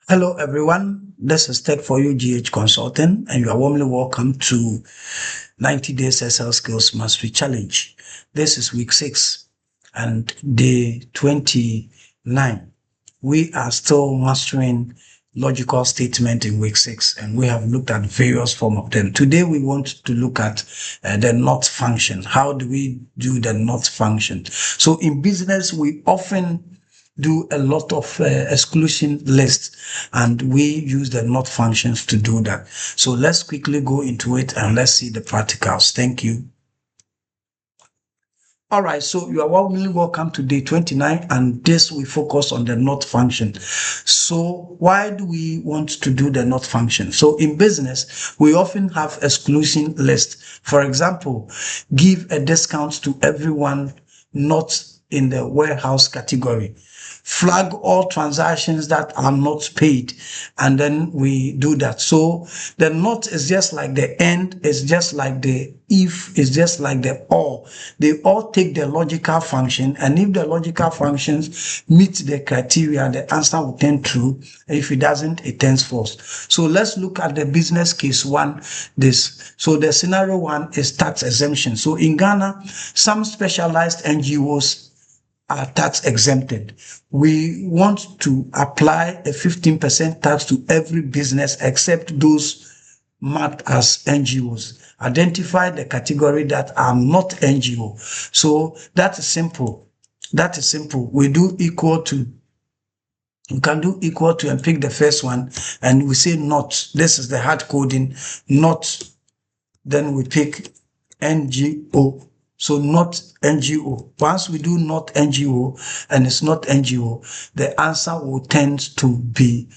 Hello everyone, this is Tech for You GH Consulting and you are warmly welcome to 90 Days SL Skills Mastery Challenge. This is week 6 and day 29. We are still mastering logical statement in week 6 and we have looked at various forms of them. Today we want to look at the not function. How do we do the not function? So in business, we often do a lot of exclusion lists and we use the not functions to do that. So let's quickly go into it and let's see the practicals. Thank you. All right, so you are warmly welcome to day 29 and this we focus on the not function. So why do we want to do the not function? So in business, we often have exclusion list. For example, give a discount to everyone not in the warehouse category. Flag all transactions that are not paid, and then we do that. So the not is just like the end, is just like the if, is just like the or. They all take the logical function, and if the logical functions meet the criteria, the answer will turn true. If it doesn't, it turns false. So let's look at the business case one. So the scenario one is tax exemption. So in Ghana, some specialized NGOs are tax exempted. We want to apply a 15% tax to every business except those marked as NGOs. Identify the category that are not NGO. So that is simple. That is simple. We do equal to, you can do equal to and pick the first one and we say not. This is the hard coding, not. Then we pick NGO. So not NGO. Once we do not NGO and it's not NGO, the answer will tend to be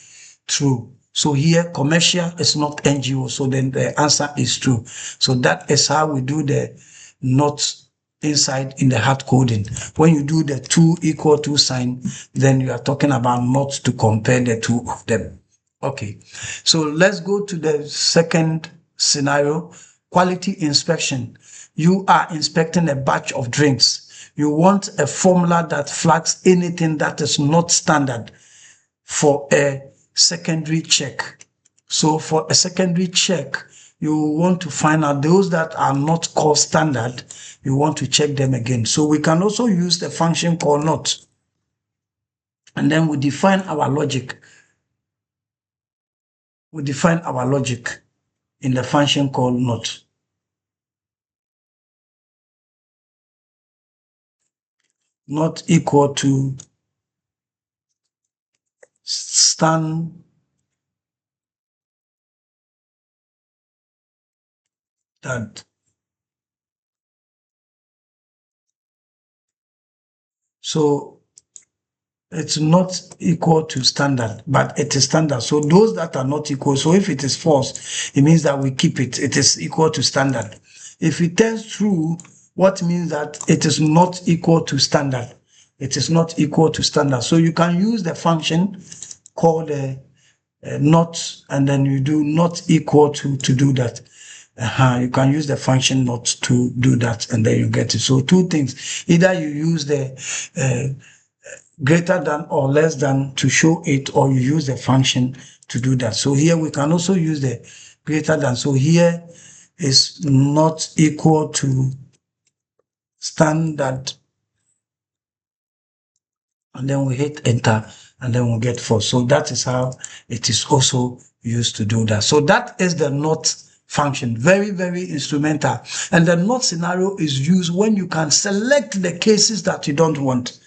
true. So here commercial is not NGO. So then the answer is true. So that is how we do the not inside in the hard coding. When you do the two equal to sign, then you are talking about not to compare the two of them. Okay. So let's go to the second scenario. Quality inspection. You are inspecting a batch of drinks. You want a formula that flags anything that is not standard for a secondary check. So for a secondary check, you want to find out those that are not called standard. You want to check them again. So we can also use the function called not. And then we define our logic. We define our logic in the function called not. Not equal to standard. So it's not equal to standard, but it is standard. So those that are not equal, so if it is false, it means that we keep it. It is equal to standard. If it turns true, what means that it is not equal to standard. It is not equal to standard. So you can use the function called not, and then you do not equal to do that. You can use the function not to do that, and then you get it. So two things: either you use the greater than or less than to show it, or you use the function to do that. So here we can also use the greater than. So here is not equal to standard, and then we hit enter, and then we'll get false. So that is how it is also used to do that. So that is the not function. Very, very instrumental. And the not scenario is used when you can select the cases that you don't want,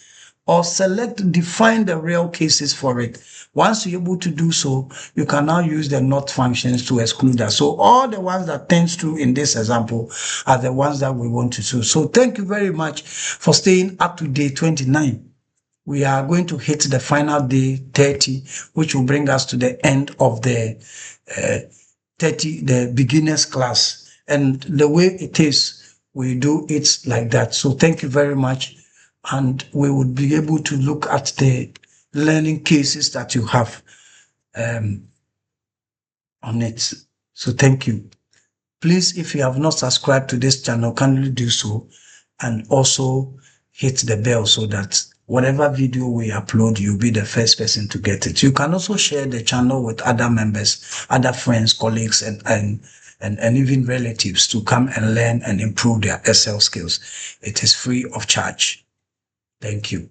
or define the real cases for it. Once you're able to do so, you can now use the not functions to exclude that. So all the ones that turns true in this example are the ones that we want to do. So thank you very much for staying up to day 29. We are going to hit the final day 30, which will bring us to the end of the 30, the beginners class. And the way it is, we do it like that. So thank you very much. And we would be able to look at the learning cases that you have on it. So thank you. Please, if you have not subscribed to this channel, kindly do so, and also hit the bell so that whatever video we upload, you'll be the first person to get it. You can also share the channel with other members, other friends, colleagues, and even relatives to come and learn and improve their Excel skills. It is free of charge. Thank you.